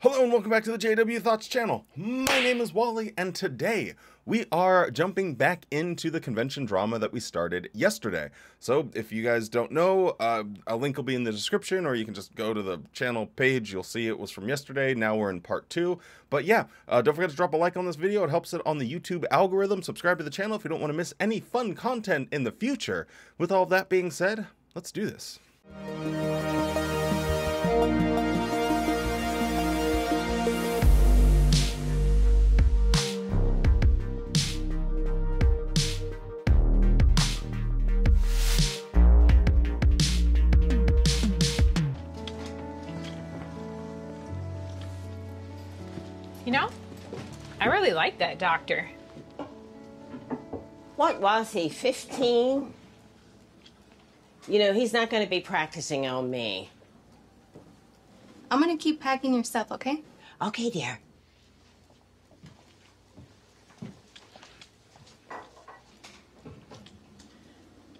Hello and welcome back to the JW Thoughts channel. My name is Wally and today we are jumping back into the convention drama that we started yesterday. So if you guys don't know, a link will be in the description, or you can just go to the channel page. You'll see it was from yesterday. Now we're in part 2. But yeah, don't forget to drop a like on this video. It helps it on the YouTube algorithm. Subscribe to the channel if you don't want to miss any fun content in the future. With all of that being said, let's do this. You know, I really like that doctor. What was he, 15? You know, he's not going to be practicing on me. I'm gonna keep packing your stuff, okay? Okay, dear.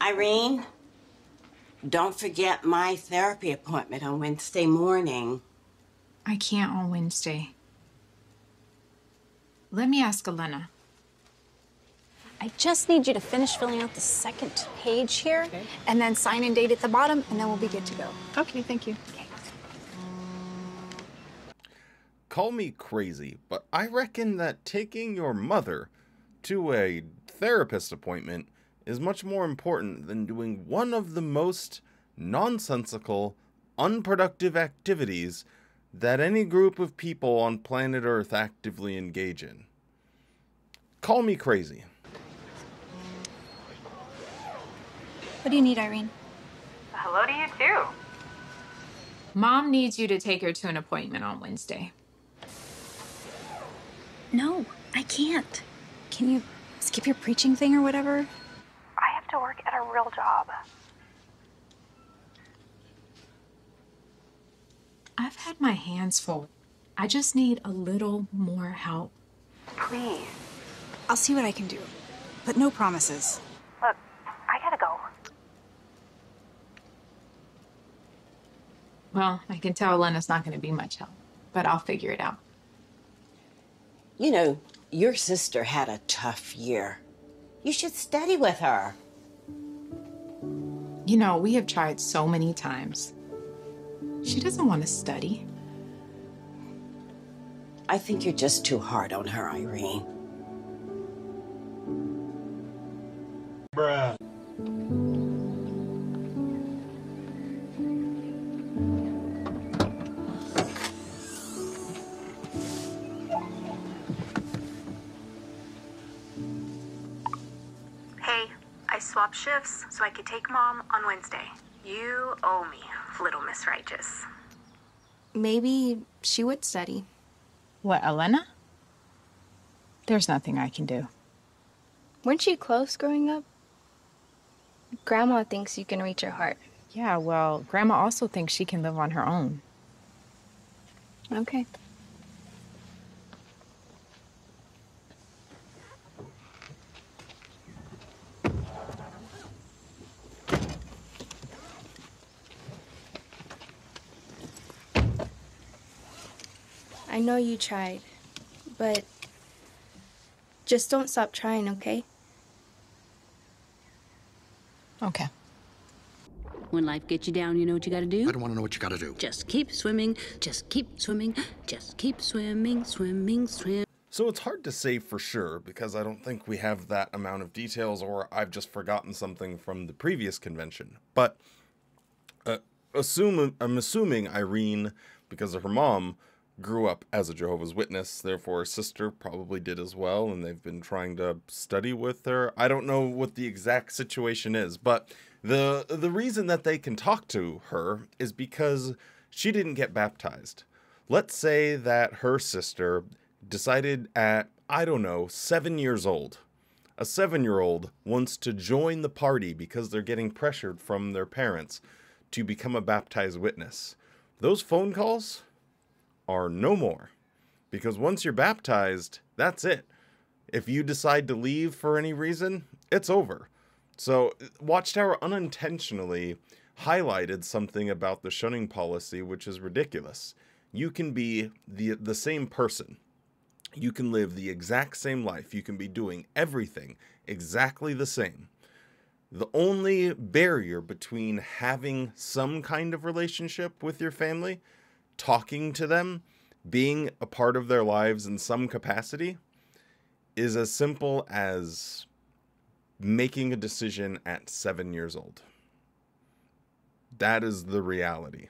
Irene, don't forget my therapy appointment on Wednesday morning. I can't on Wednesday. Let me ask Elena. I just need you to finish filling out the second page here, and then sign and date at the bottom, and then we'll be good to go. Okay, thank you. Okay. Call me crazy, but I reckon that taking your mother to a therapist appointment is much more important than doing one of the most nonsensical, unproductive activities that any group of people on planet Earth actively engage in. Call me crazy. What do you need, Irene? Hello to you too. Mom needs you to take her to an appointment on Wednesday. No, I can't. Can you skip your preaching thing or whatever? I have to work at a real job. I've had my hands full. I just need a little more help. Please. I'll see what I can do, but no promises. Look, I gotta go. Well, I can tell Elena's not going to be much help, but I'll figure it out. You know, your sister had a tough year. You should study with her. You know, we have tried so many times. She doesn't want to study. I think you're just too hard on her, Irene. Bruh. Hey, I swapped shifts so I could take Mom on Wednesday. You owe me, little Miss Righteous. Maybe she would study. What, Elena? There's nothing I can do. Weren't you close growing up? Grandma thinks you can reach her heart. Yeah, well, Grandma also thinks she can live on her own. Okay. I know you tried, but just don't stop trying, okay? Okay. When life gets you down, you know what you gotta do? I don't want to know what you gotta do. Just keep swimming, just keep swimming, just keep swimming, swimming, swim. So it's hard to say for sure because I don't think we have that amount of details, or I've just forgotten something from the previous convention. But I'm assuming Irene, because of her mom, grew up as a Jehovah's Witness, therefore her sister probably did as well, and they've been trying to study with her. I don't know what the exact situation is, but the reason that they can talk to her is because she didn't get baptized. Let's say that her sister decided at, I don't know, 7 years old. A 7-year-old wants to join the party because they're getting pressured from their parents to become a baptized witness. Those phone calls are no more, because once you're baptized, that's it. If you decide to leave for any reason, it's over. So Watchtower unintentionally highlighted something about the shunning policy, which is ridiculous. You can be the same person. You can live the exact same life. You can be doing everything exactly the same. The only barrier between having some kind of relationship with your family, talking to them, being a part of their lives in some capacity, is as simple as making a decision at 7 years old. That is the reality.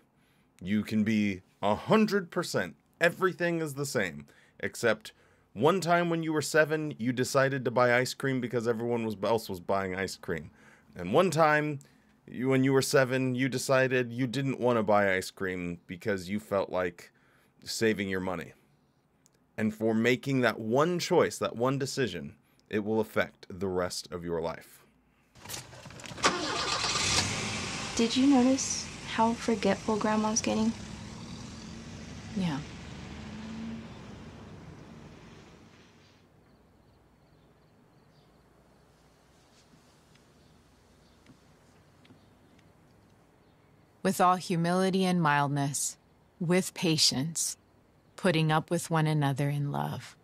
You can be 100%. Everything is the same. Except one time when you were 7, you decided to buy ice cream because everyone else was buying ice cream. And one time, when you were 7, you decided you didn't want to buy ice cream because you felt like saving your money. And for making that one choice, that one decision, it will affect the rest of your life. Did you notice how forgetful Grandma's getting? Yeah. With all humility and mildness, with patience, putting up with one another in love.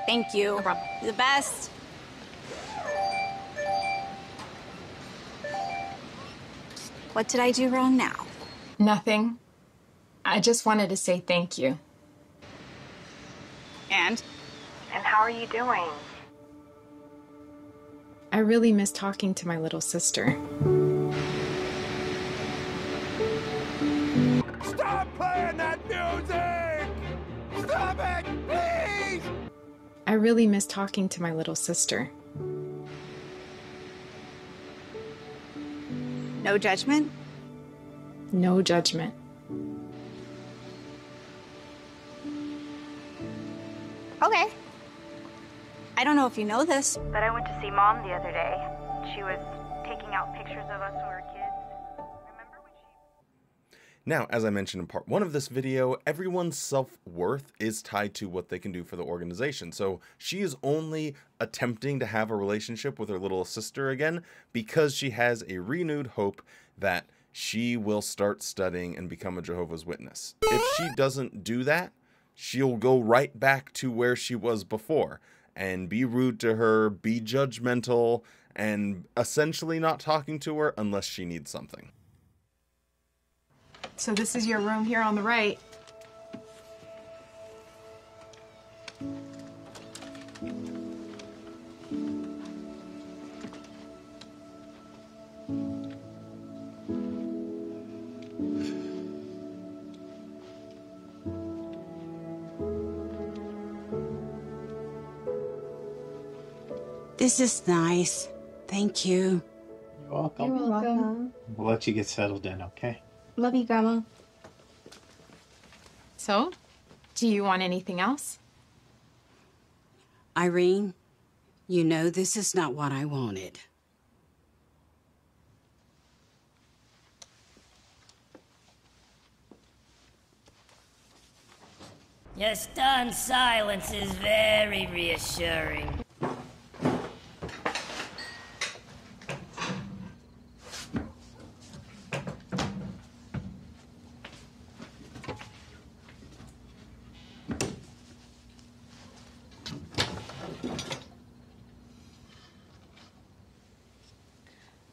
Thank you. You're the best. What did I do wrong now? Nothing. I just wanted to say thank you. And how are you doing? I really miss talking to my little sister. Stop playing that music! Stop it, please! I really miss talking to my little sister. no judgment? No judgment. Okay. I don't know if you know this. But I went to see Mom the other day. She was taking out pictures of us when we were kids. Remember when she... Now, as I mentioned in part 1 of this video, everyone's self-worth is tied to what they can do for the organization. So she is only attempting to have a relationship with her little sister again because she has a renewed hope that she will start studying and become a Jehovah's Witness. If she doesn't do that, she'll go right back to where she was before and be rude to her, be judgmental, and essentially not talking to her unless she needs something. So this is your room here on the right. This is nice. Thank you. You're welcome. You're welcome. We'll let you get settled in, okay? Love you, Grandma. So, do you want anything else? Irene, you know this is not what I wanted. Your stunned silence is very reassuring.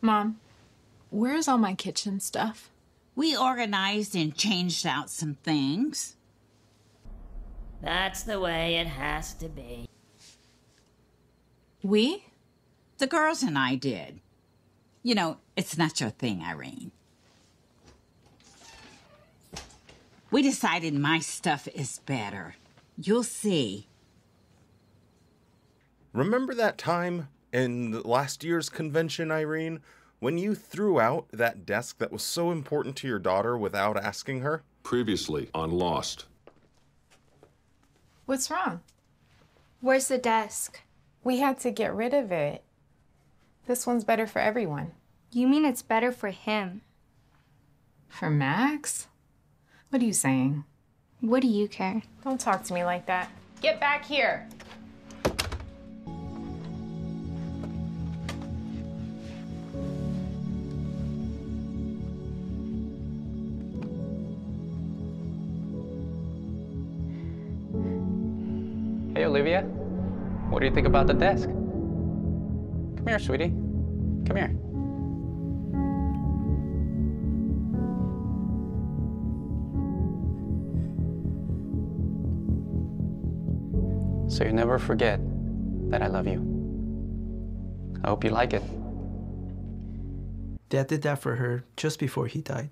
Mom, where's all my kitchen stuff? We organized and changed out some things. That's the way it has to be. We? The girls and I did. You know, it's not your thing, Irene. We decided my stuff is better. You'll see. Remember that time in last year's convention, Irene, when you threw out that desk that was so important to your daughter without asking her? Previously on Lost. What's wrong? Where's the desk? We had to get rid of it. This one's better for everyone. You mean it's better for him? For Max? What are you saying? What do you care? Don't talk to me like that. Get back here. Hey, Olivia. What do you think about the desk? Come here, sweetie. Come here. So you never forget that I love you. I hope you like it. Dad did that for her just before he died.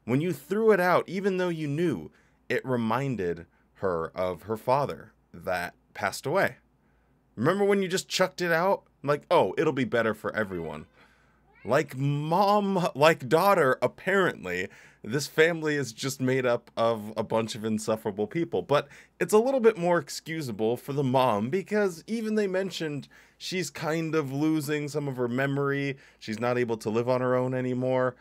When you threw it out, even though you knew, it reminded her of her father that passed away. Remember when you just chucked it out? Like, oh, it'll be better for everyone. Like mom, like daughter, apparently, this family is just made up of a bunch of insufferable people. But it's a little bit more excusable for the mom because even they mentioned she's kind of losing some of her memory. She's not able to live on her own anymore.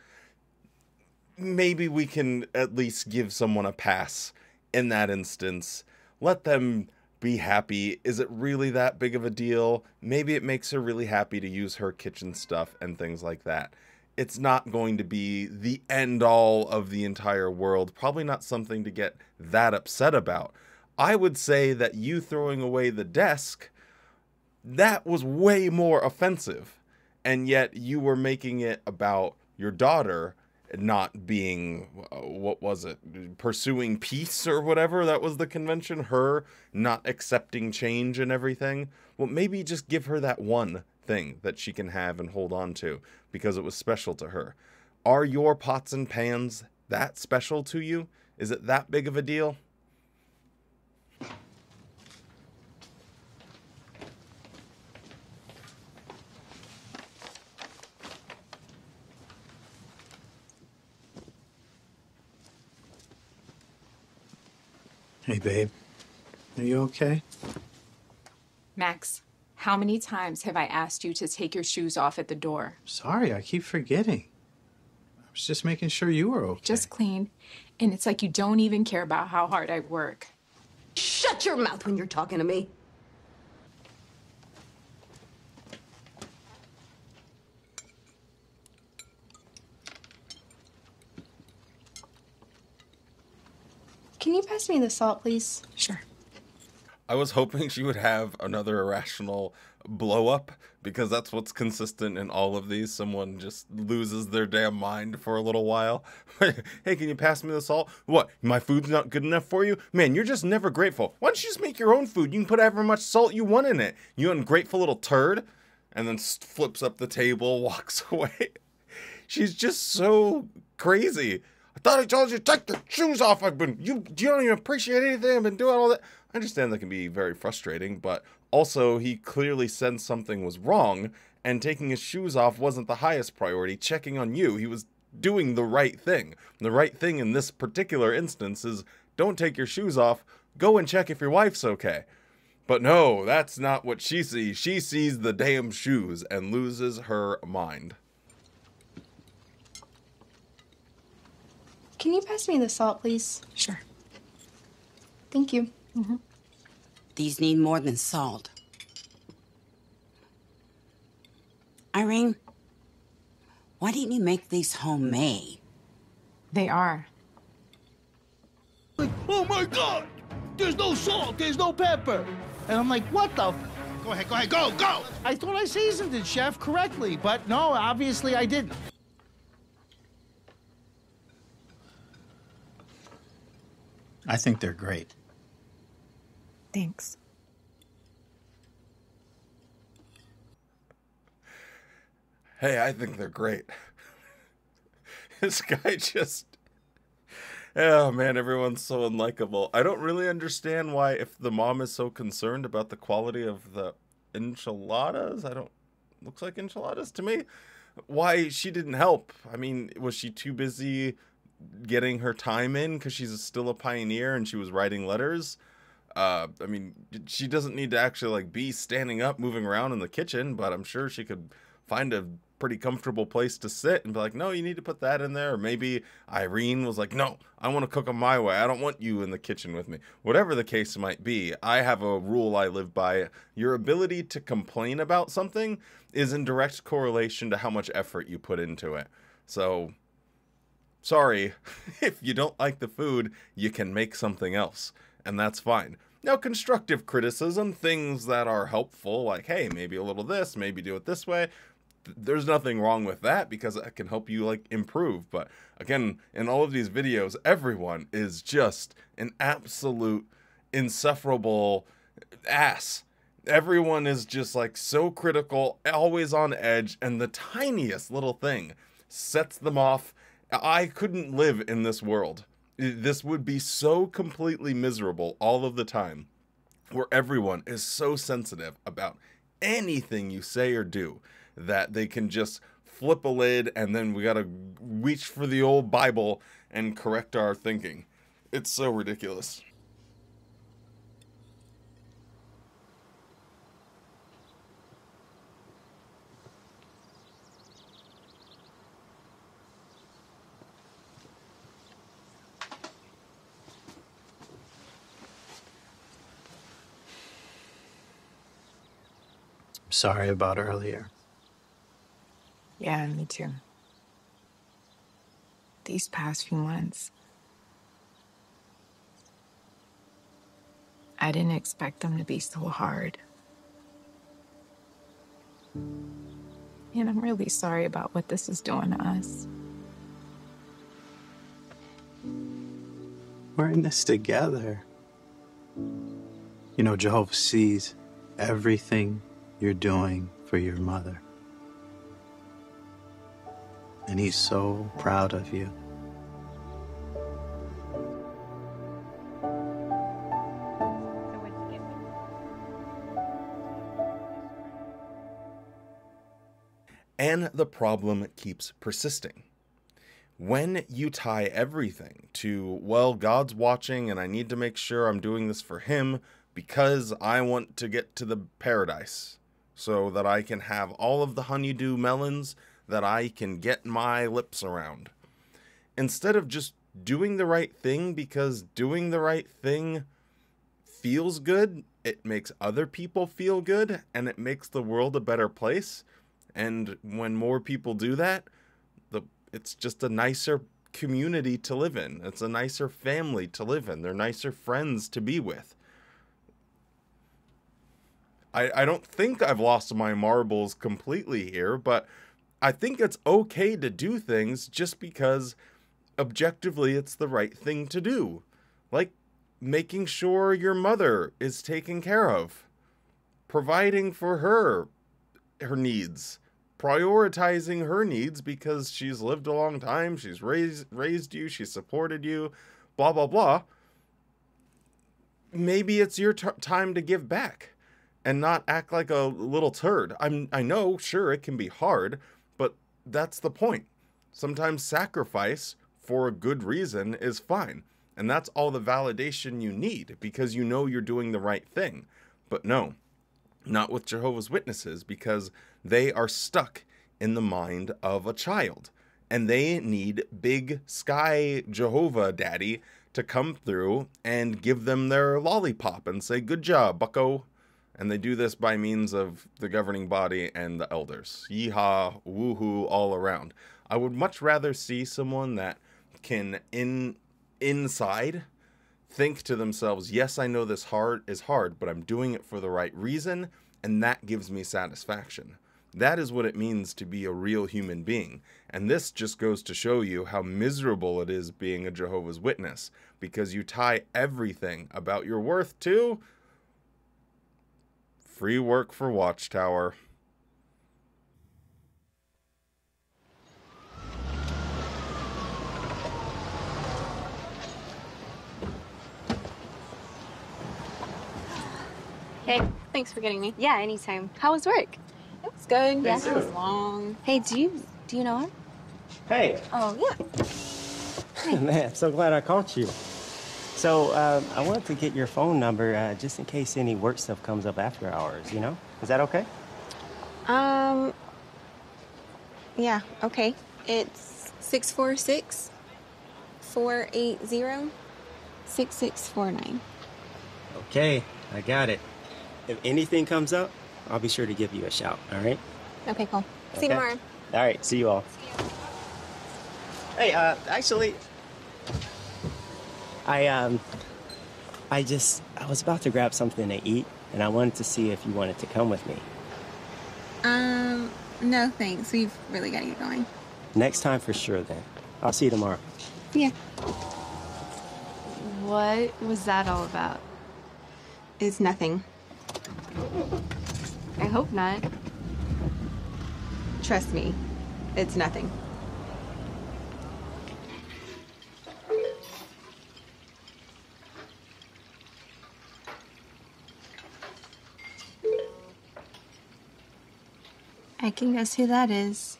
Maybe we can at least give someone a pass in that instance. Let them be happy. Is it really that big of a deal? Maybe it makes her really happy to use her kitchen stuff and things like that. It's not going to be the end all of the entire world. Probably not something to get that upset about. I would say that you throwing away the desk, that was way more offensive. And yet you were making it about your daughter not being, what was it, pursuing peace or whatever, that was the convention, her not accepting change and everything. Well, maybe just give her that one thing that she can have and hold on to because it was special to her. Are your pots and pans that special to you? Is it that big of a deal? Hey, babe. Are you okay? Max, how many times have I asked you to take your shoes off at the door? Sorry, I keep forgetting. I was just making sure you were okay. Just clean. And it's like you don't even care about how hard I work. Shut your mouth when you're talking to me. Can you pass me the salt, please? Sure. I was hoping she would have another irrational blow up because that's what's consistent in all of these. Someone just loses their damn mind for a little while. Hey, can you pass me the salt? What? My food's not good enough for you? Man, you're just never grateful. Why don't you just make your own food? You can put however much salt you want in it. You ungrateful little turd. And then flips up the table, walks away. She's just so crazy. I thought I told you to take the shoes off. You don't even appreciate anything. I've been doing all that. I understand that can be very frustrating, but also he clearly sensed something was wrong, and taking his shoes off wasn't the highest priority. Checking on you, he was doing the right thing. The right thing in this particular instance is don't take your shoes off. Go and check if your wife's okay. But no, that's not what she sees. She sees the damn shoes and loses her mind. Can you pass me the salt, please? Sure. Thank you. Mm-hmm. These need more than salt. Irene, why didn't you make these homemade? They are. Like, oh my God! There's no salt, there's no pepper. And I'm like, what the? Go ahead, go! I thought I seasoned it, chef, correctly, but no, obviously I didn't. I think they're great. Thanks. Hey, I think they're great. This guy just... Oh man, everyone's so unlikable. I don't really understand why, if the mom is so concerned about the quality of the enchiladas, looks like enchiladas to me, why she didn't help. I mean, was she too busy getting her time in because she's still a pioneer and she was writing letters? I mean, she doesn't need to actually like be standing up, moving around in the kitchen, but I'm sure she could find a pretty comfortable place to sit and be like, no, you need to put that in there. Or maybe Irene was like, no, I want to cook them my way. I don't want you in the kitchen with me. Whatever the case might be, I have a rule I live by. Your ability to complain about something is in direct correlation to how much effort you put into it. So sorry, if you don't like the food, you can make something else, and that's fine. Now, constructive criticism, things that are helpful, like, hey, maybe a little this, maybe do it this way, there's nothing wrong with that because it can help you, like, improve. But again, in all of these videos, everyone is just an absolute insufferable ass. Everyone is just, like, so critical, always on edge, and the tiniest little thing sets them off. I couldn't live in this world. This would be so completely miserable all of the time, where everyone is so sensitive about anything you say or do that they can just flip a lid and then we gotta reach for the old Bible and correct our thinking. It's so ridiculous. Sorry about earlier. Yeah, me too. These past few months, I didn't expect them to be so hard. And I'm really sorry about what this is doing to us. We're in this together. You know, Jehovah sees everything you're doing for your mother. And he's so proud of you. And the problem keeps persisting. When you tie everything to, well, God's watching and I need to make sure I'm doing this for him because I want to get to the paradise so that I can have all of the honeydew melons that I can get my lips around. Instead of just doing the right thing because doing the right thing feels good, it makes other people feel good, and it makes the world a better place. And when more people do that, it's just a nicer community to live in. It's a nicer family to live in. They're nicer friends to be with. I don't think I've lost my marbles completely here, but I think it's okay to do things just because objectively it's the right thing to do. Like making sure your mother is taken care of, providing for her needs, prioritizing her needs because she's lived a long time, she's raised you, she's supported you, blah, blah, blah. Maybe it's your time to give back and not act like a little turd. I know, sure, it can be hard, but that's the point. Sometimes sacrifice for a good reason is fine. And that's all the validation you need because you know you're doing the right thing. But no, not with Jehovah's Witnesses, because they are stuck in the mind of a child. And they need big sky Jehovah daddy to come through and give them their lollipop and say, good job, bucko. And they do this by means of the governing body and the elders. Yeehaw, woohoo, all around. I would much rather see someone that can, inside, think to themselves, yes, I know this is hard, but I'm doing it for the right reason, and that gives me satisfaction. That is what it means to be a real human being. And this just goes to show you how miserable it is being a Jehovah's Witness, because you tie everything about your worth to free work for Watchtower. Hey, thanks for getting me. Yeah, anytime. How was work? It was good. Yeah, it was long. Hey, do you know him? Hey. Oh, yeah. Man, so glad I caught you. So, I wanted to get your phone number just in case any work stuff comes up after hours, you know? Is that okay? Yeah, okay. It's 646-480-6649. Okay, I got it. If anything comes up, I'll be sure to give you a shout, all right? Okay, cool. See you tomorrow. All right, see you all. Hey, actually, I was about to grab something to eat, and I wanted to see if you wanted to come with me. No thanks. We've really got to get going. Next time for sure, then. I'll see you tomorrow. Yeah. What was that all about? It's nothing. I hope not. Trust me. It's nothing. I can guess who that is.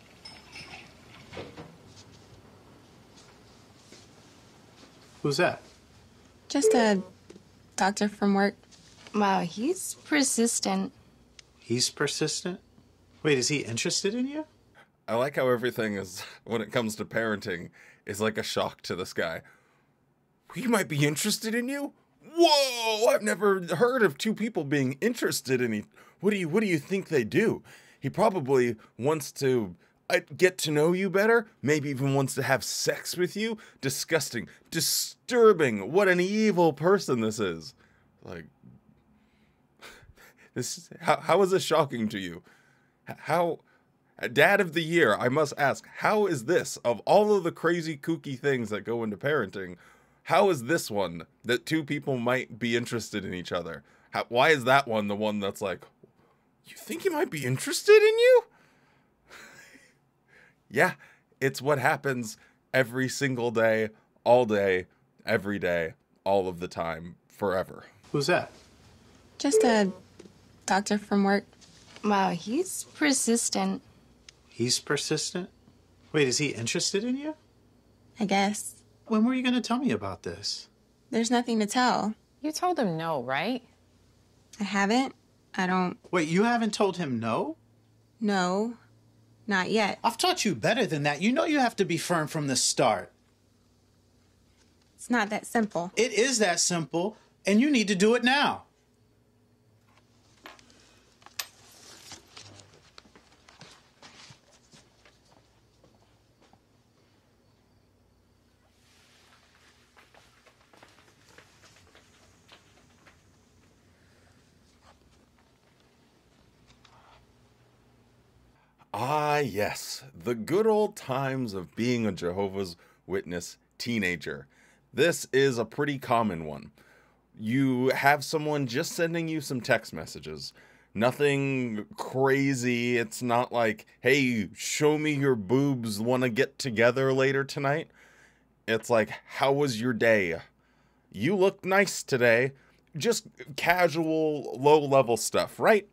Who's that? Just a doctor from work. Wow, he's persistent. He's persistent? Wait, is he interested in you? I like how everything is, when it comes to parenting, is like a shock to this guy. He might be interested in you? Whoa! I've never heard of two people being interested in each. What do you think they do? He probably wants to get to know you better, maybe even wants to have sex with you. Disgusting. Disturbing. What an evil person this is. Like, how is this shocking to you? How, Dad of the Year, I must ask, how is this, of all of the crazy kooky things that go into parenting, how is this one that two people might be interested in each other? Why is that one the one that's like, you think he might be interested in you? Yeah, it's what happens every single day, every day, all of the time, forever. Who's that? Just a doctor from work. Wow, he's persistent. He's persistent? Wait, is he interested in you? I guess. When were you going to tell me about this? There's nothing to tell. You told him no, right? I haven't. I don't... Wait, you haven't told him no? No. Not yet. I've taught you better than that. You know you have to be firm from the start. It's not that simple. It is that simple, and you need to do it now. Ah, yes, the good old times of being a Jehovah's Witness teenager. This is a pretty common one. You have someone just sending you some text messages. Nothing crazy. It's not like, hey, show me your boobs, want to get together later tonight? It's like, how was your day? You look nice today. Just casual, low-level stuff, right?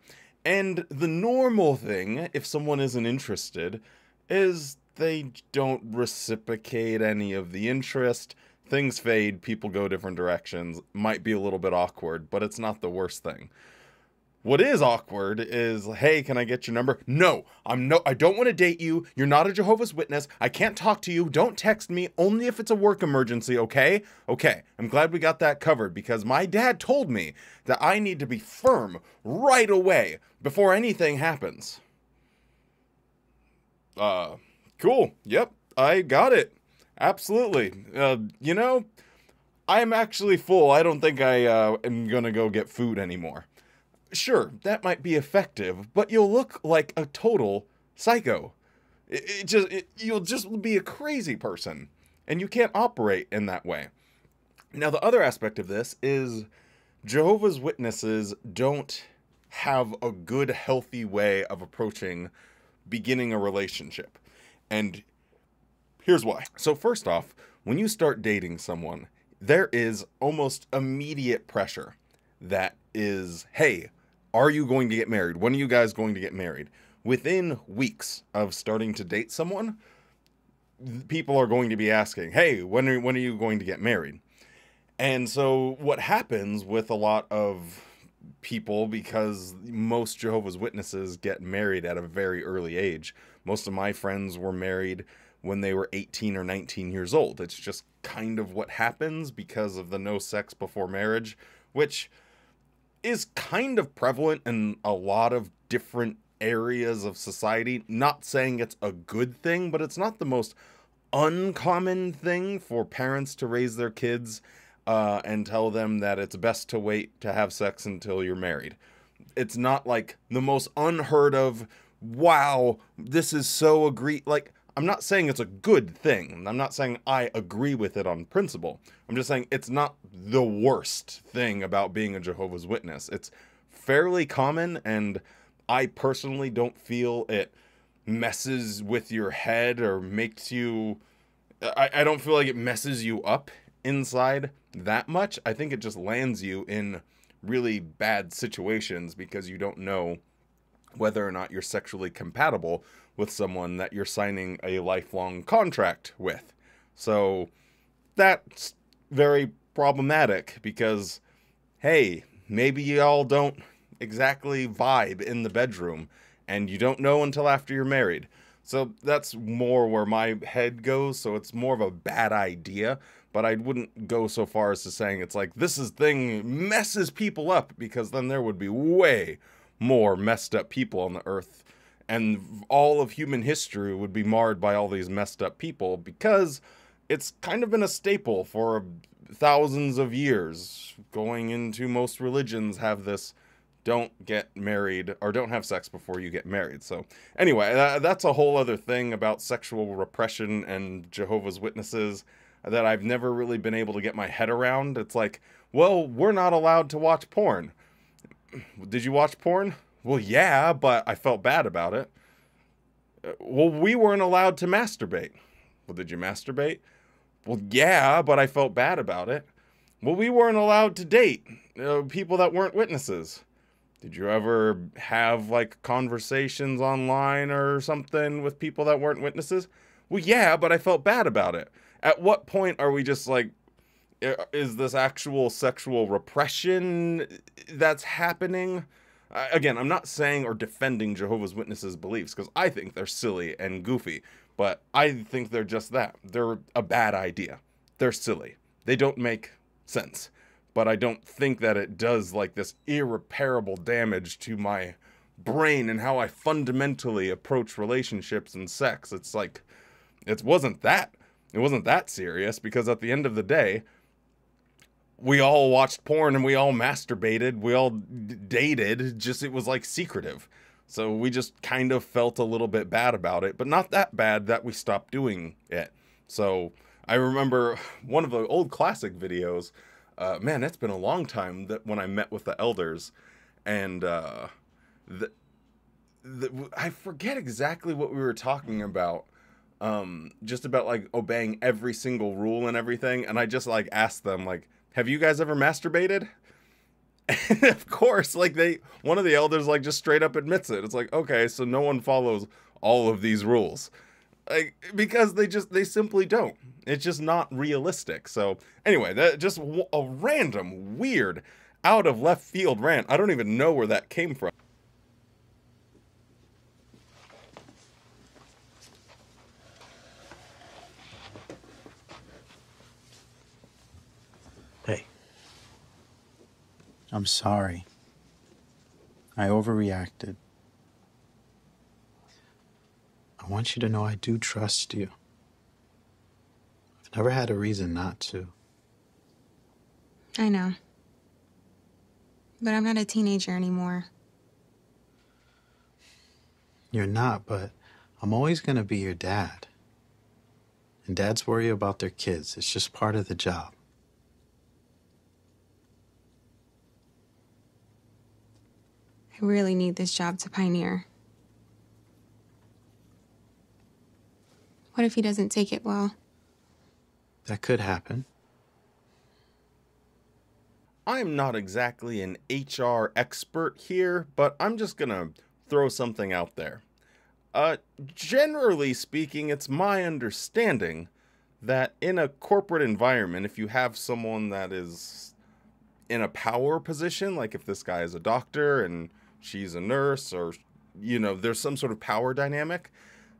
And the normal thing, if someone isn't interested, is they don't reciprocate any of the interest. Things fade, people go different directions. Might be a little bit awkward, but it's not the worst thing. What is awkward is, hey, can I get your number? No, I don't want to date you. You're not a Jehovah's Witness. I can't talk to you. Don't text me, only if it's a work emergency, okay? Okay, I'm glad we got that covered because my dad told me that I need to be firm right away before anything happens. Cool. Yep, I got it. Absolutely. You know, I'm actually full. I don't think I am gonna go get food anymore. Sure, that might be effective, but you'll look like a total psycho. You'll just be a crazy person, and you can't operate in that way. Now, the other aspect of this is Jehovah's Witnesses don't have a good, healthy way of approaching beginning a relationship. And here's why. So first off, when you start dating someone, there is almost immediate pressure that is, hey, are you going to get married? When are you guys going to get married? Within weeks of starting to date someone, people are going to be asking, hey, when are you going to get married? And so what happens with a lot of people, because most Jehovah's Witnesses get married at a very early age. Most of my friends were married when they were 18 or 19 years old. It's just kind of what happens because of the no sex before marriage, which is kind of prevalent in a lot of different areas of society. Not saying it's a good thing, but it's not the most uncommon thing for parents to raise their kids and tell them that it's best to wait to have sex until you're married. It's not like the most unheard of, wow, this is so like, I'm not saying it's a good thing. I'm not saying I agree with it on principle. I'm just saying it's not the worst thing about being a Jehovah's Witness. It's fairly common, and I personally don't feel it messes with your head or makes you... I don't feel like it messes you up inside that much. I think it just lands you in really bad situations because you don't know whether or not you're sexually compatible with someone that you're signing a lifelong contract with. So that's very problematic because, hey, maybe y'all don't exactly vibe in the bedroom and you don't know until after you're married. So that's more where my head goes. So it's more of a bad idea, but I wouldn't go so far as to saying it's like this thing messes people up, because then there would be way more messed up people on the earth, and all of human history would be marred by all these messed up people, because it's kind of been a staple for thousands of years. Going into most religions have this, don't get married or don't have sex before you get married. So anyway, that's a whole other thing about sexual repression and Jehovah's Witnesses that I've never really been able to get my head around. It's like, well, we're not allowed to watch porn. Did you watch porn? Well, yeah, but I felt bad about it. Well, we weren't allowed to masturbate. Well, did you masturbate? Well, yeah, but I felt bad about it. Well, we weren't allowed to date people that weren't witnesses. Did you ever have, like, conversations online or something with people that weren't witnesses? Well, yeah, but I felt bad about it. At what point are we just like, is this actual sexual repression that's happening? Again, I'm not saying or defending Jehovah's Witnesses' beliefs, because I think they're silly and goofy, but I think they're just that. They're a bad idea. They're silly. They don't make sense. But I don't think that it does like this irreparable damage to my brain and how I fundamentally approach relationships and sex. It's like, it wasn't that serious, because at the end of the day, we all watched porn and we all masturbated, we all dated, just it was like secretive. So we just kind of felt a little bit bad about it, but not that bad that we stopped doing it. So I remember one of the old classic videos, man, it's been a long time that when I met with the elders, and I forget exactly what we were talking about. Just about like obeying every single rule and everything, and I just like asked them, like, have you guys ever masturbated? And of course, like, one of the elders like just straight up admits it. It's like, okay, so no one follows all of these rules, like, because they simply don't. It's just not realistic. So anyway, that just a random, weird, out of left field rant. I don't even know where that came from. Hey, I'm sorry. I overreacted. I want you to know I do trust you. I've never had a reason not to. I know. But I'm not a teenager anymore. You're not, but I'm always going to be your dad. And dads worry about their kids. It's just part of the job. I really need this job to pioneer. What if he doesn't take it well? That could happen. I'm not exactly an HR expert here, but I'm just gonna throw something out there. Generally speaking, it's my understanding that in a corporate environment, if you have someone that is in a power position, like if this guy is a doctor and she's a nurse, or, you know, there's some sort of power dynamic,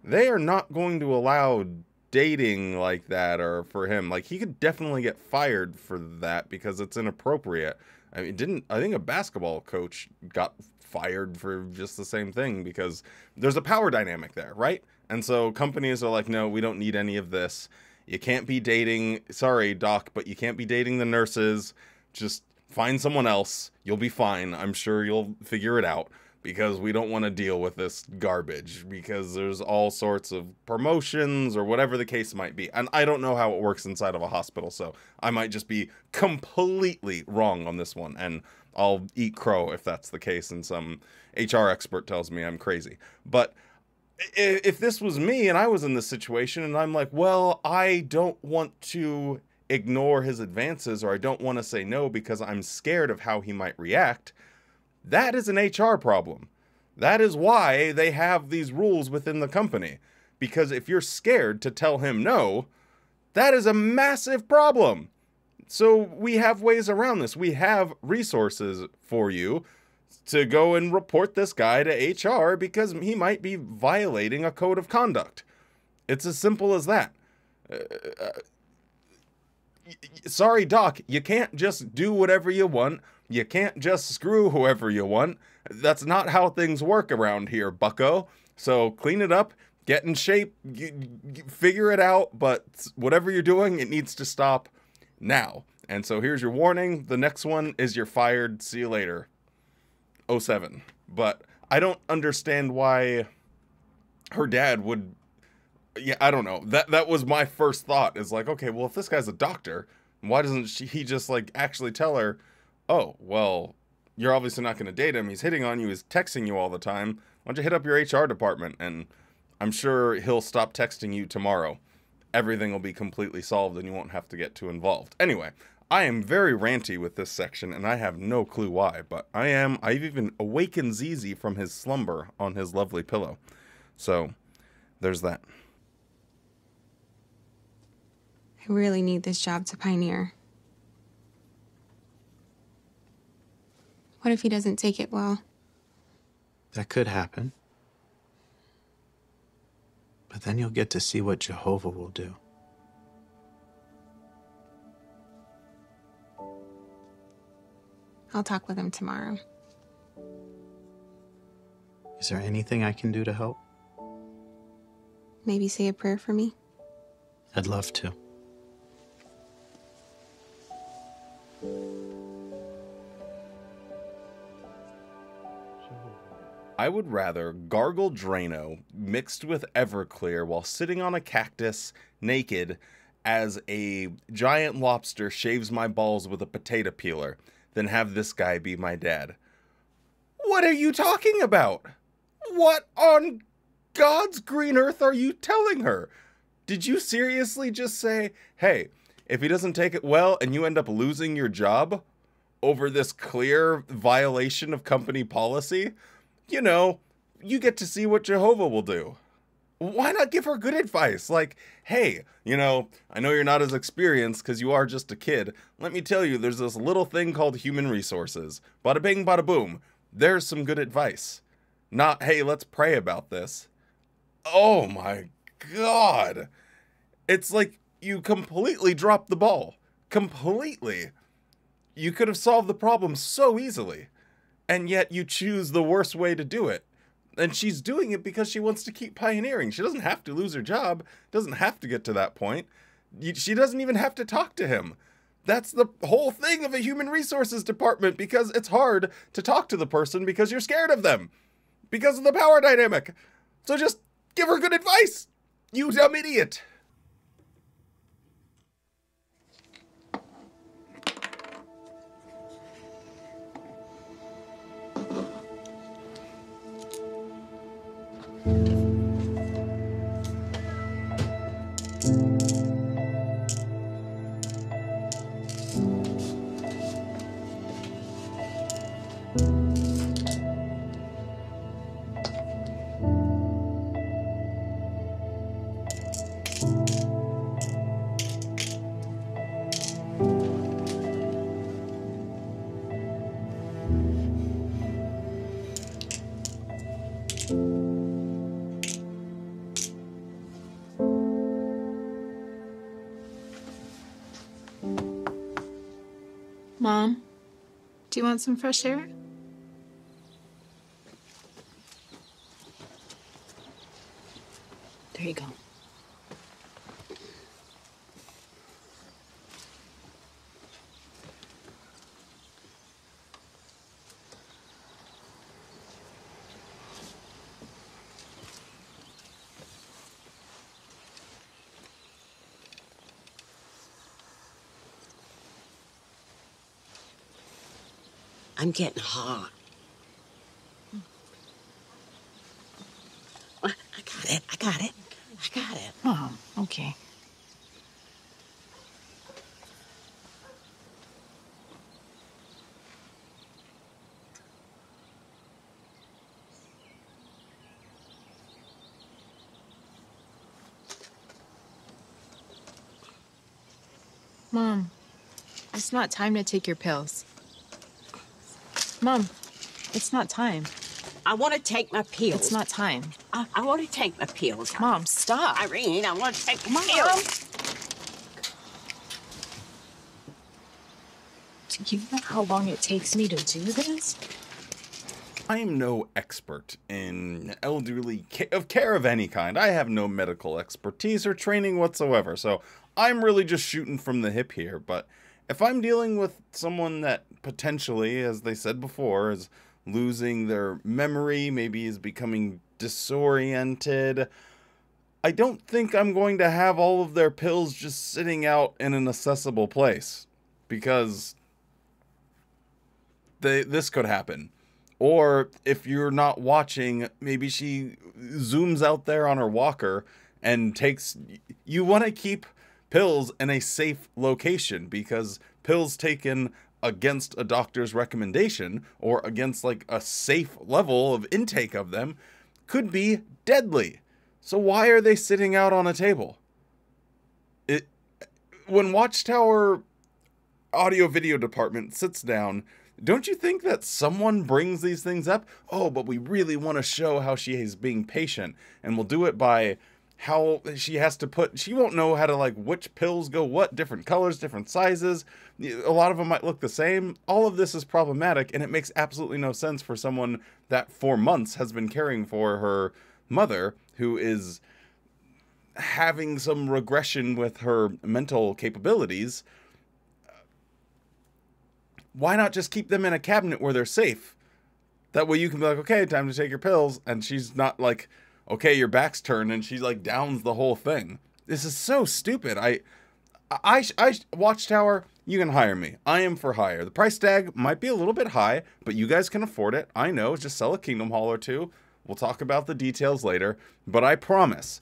they are not going to allow dating like that. Or for him, like, he could definitely get fired for that because it's inappropriate. I mean, I think a basketball coach got fired for just the same thing, because there's a power dynamic there, right? And so companies are like, no, we don't need any of this. You can't be dating, sorry, doc, but you can't be dating the nurses. Just find someone else. You'll be fine. I'm sure you'll figure it out, because we don't want to deal with this garbage, because there's all sorts of promotions or whatever the case might be. And I don't know how it works inside of a hospital, so I might just be completely wrong on this one, and I'll eat crow if that's the case and some HR expert tells me I'm crazy. But if this was me and I was in this situation and I'm like, well, I don't want to ignore his advances, or I don't want to say no because I'm scared of how he might react, that is an HR problem. That is why they have these rules within the company. Because if you're scared to tell him no, that is a massive problem. So we have ways around this. We have resources for you to go and report this guy to HR because he might be violating a code of conduct. It's as simple as that. Sorry, doc, you can't just do whatever you want. You can't just screw whoever you want. That's not how things work around here, bucko. So clean it up, get in shape, figure it out, but whatever you're doing, it needs to stop now. And so here's your warning. The next one is you're fired. See you later. 07. But I don't understand why her dad would... Yeah, I don't know. That was my first thought, is like, okay, well, if this guy's a doctor, why doesn't he just, like, actually tell her, oh, well, you're obviously not going to date him. He's hitting on you. He's texting you all the time. Why don't you hit up your HR department? And I'm sure he'll stop texting you tomorrow. Everything will be completely solved and you won't have to get too involved. Anyway, I am very ranty with this section, and I have no clue why, but I've even awakened ZZ from his slumber on his lovely pillow. So, there's that. I really need this job to pioneer. What if he doesn't take it well? That could happen. But then you'll get to see what Jehovah will do. I'll talk with him tomorrow. Is there anything I can do to help? Maybe say a prayer for me? I'd love to. I would rather gargle Drano mixed with Everclear while sitting on a cactus naked as a giant lobster shaves my balls with a potato peeler than have this guy be my dad. What are you talking about? What on God's green earth are you telling her? Did you seriously just say, hey, if he doesn't take it well and you end up losing your job over this clear violation of company policy, you know, you get to see what Jehovah will do. Why not give her good advice? Like, hey, you know, I know you're not as experienced because you are just a kid. Let me tell you, there's this little thing called human resources. Bada bing, bada boom. There's some good advice. Not, hey, let's pray about this. Oh my God. It's like you completely dropped the ball. Completely. You could have solved the problem so easily. And yet you choose the worst way to do it. And she's doing it because she wants to keep pioneering. She doesn't have to lose her job. Doesn't have to get to that point. She doesn't even have to talk to him. That's the whole thing of a human resources department, because it's hard to talk to the person because you're scared of them. Because of the power dynamic. So just give her good advice, you dumb idiot. Mom, do you want some fresh air? There you go. I'm getting hot. I got it. Oh, okay. Mom, it's not time to take your pills. Mom, it's not time. I want to take my pills. It's not time. I want to take my pills. Mom, stop. Irene, I want to take my pills. Do you know how long it takes me to do this? I am no expert in elderly care of any kind. I have no medical expertise or training whatsoever, so I'm really just shooting from the hip here. But if I'm dealing with someone that potentially, as they said before, is losing their memory, maybe is becoming disoriented, I don't think I'm going to have all of their pills just sitting out in an accessible place, because this could happen. Or if you're not watching, maybe she zooms out there on her walker and takes... You want to keep pills in a safe location, because pills taken against a doctor's recommendation or against like a safe level of intake of them could be deadly. So why are they sitting out on a table? When Watchtower audio video department sits down, don't you think that someone brings these things up? Oh, but we really want to show how she is being patient, and we'll do it by how she has to put... She won't know how to, like, which pills go what, different colors, different sizes. A lot of them might look the same. All of this is problematic, and it makes absolutely no sense for someone that for months has been caring for her mother, who is having some regression with her mental capabilities. Why not just keep them in a cabinet where they're safe? That way you can be like, okay, time to take your pills, and she's not like, okay, your back's turned, and she like downs the whole thing. This is so stupid. I Watchtower, you can hire me. I am for hire. The price tag might be a little bit high, but you guys can afford it. I know, just sell a Kingdom Hall or two. We'll talk about the details later, but I promise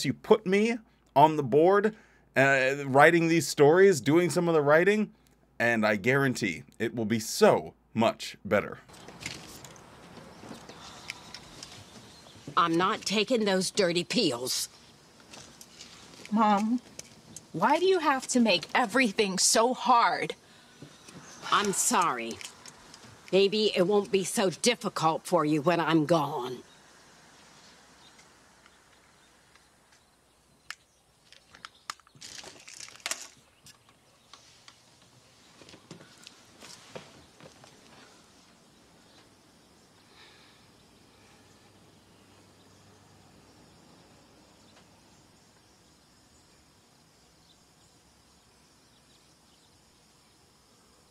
you put me on the board, writing these stories, doing some of the writing, and I guarantee it will be so much better. I'm not taking those dirty pills. Mom, why do you have to make everything so hard? I'm sorry. Maybe it won't be so difficult for you when I'm gone.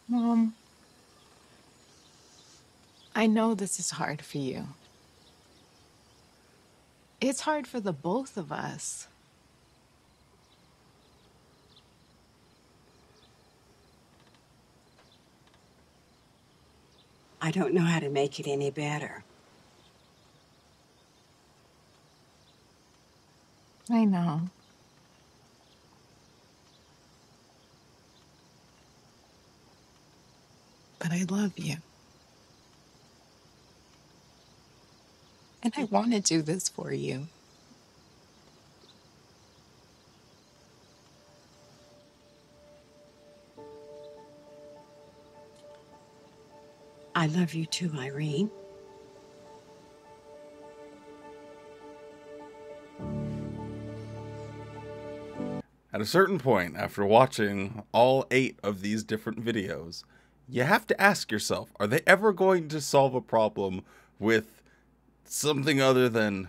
Mom, I know this is hard for you. It's hard for the both of us. I don't know how to make it any better. I know. But I love you. And I want to do this for you. I love you too, Irene. At a certain point, after watching all 8 of these different videos, you have to ask yourself, are they ever going to solve a problem with something other than,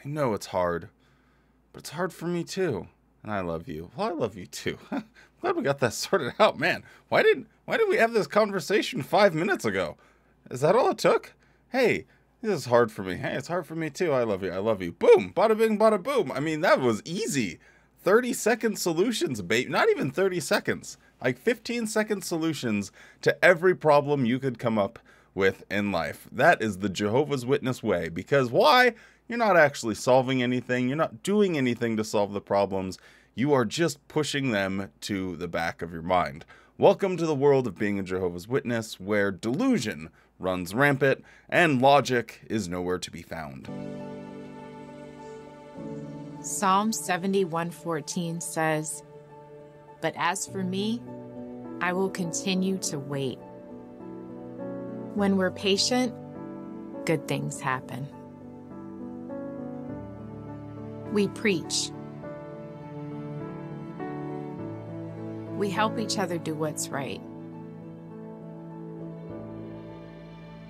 I know it's hard, but it's hard for me too. And I love you. Well, I love you too. Glad we got that sorted out, man. Why did we have this conversation 5 minutes ago? Is that all it took? Hey, this is hard for me. Hey, it's hard for me too. I love you. I love you. Boom. Bada bing, bada boom. I mean, that was easy. 30-second solutions, babe. Not even 30 seconds. Like 15-second solutions to every problem you could come up with in life. That is the Jehovah's Witness way. Because why? You're not actually solving anything. You're not doing anything to solve the problems. You are just pushing them to the back of your mind. Welcome to the world of being a Jehovah's Witness, where delusion runs rampant and logic is nowhere to be found. Psalm 71:14 says, "But as for me, I will continue to wait." When we're patient, good things happen. We preach. We help each other do what's right.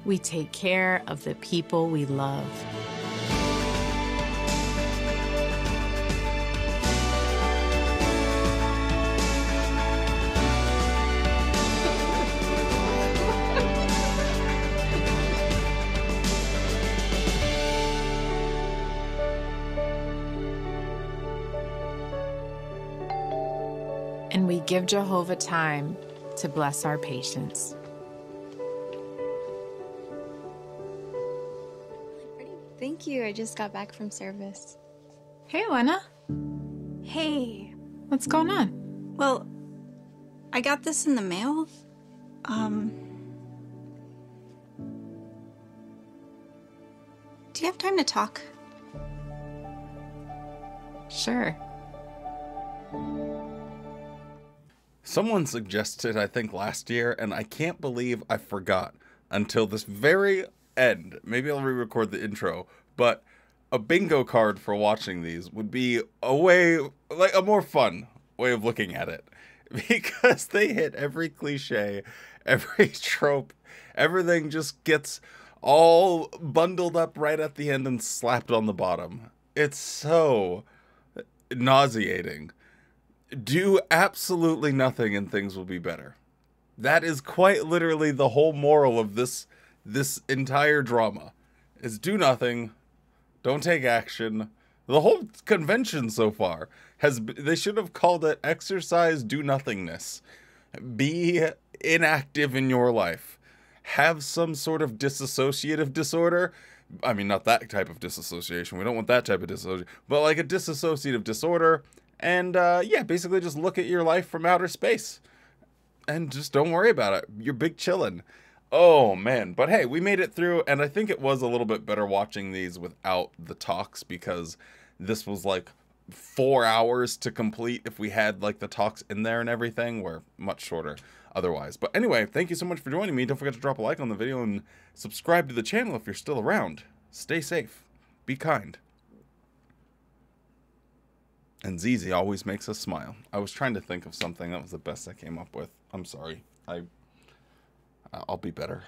We take care of the people we love. And we give Jehovah time to bless our patience. Thank you. I just got back from service. Hey, Elena. Hey. What's going on? Well, I got this in the mail. Do you have time to talk? Sure. Someone suggested, I think last year, and I can't believe I forgot until this very end. Maybe I'll re-record the intro, but a bingo card for watching these would be a way, like a more fun way of looking at it, because they hit every cliche, every trope, everything just gets all bundled up right at the end and slapped on the bottom. It's so nauseating. Do absolutely nothing and things will be better. That is quite literally the whole moral of this entire drama, is do nothing, don't take action. The whole convention so far they should have called it exercise do nothingness. Be inactive in your life. Have some sort of dissociative disorder. I mean, not that type of disassociation. We don't want that type of dissociation, but like a dissociative disorder. And yeah, basically just look at your life from outer space and just don't worry about it. You're big chillin'. Oh man, but hey, we made it through, and I think it was a little bit better watching these without the talks, because this was like 4 hours to complete if we had like the talks in there and everything. We're much shorter otherwise. But anyway, thank you so much for joining me. Don't forget to drop a like on the video and subscribe to the channel if you're still around. Stay safe. Be kind. And Zizi always makes us smile. I was trying to think of something. That was the best I came up with. I'm sorry. I'll be better.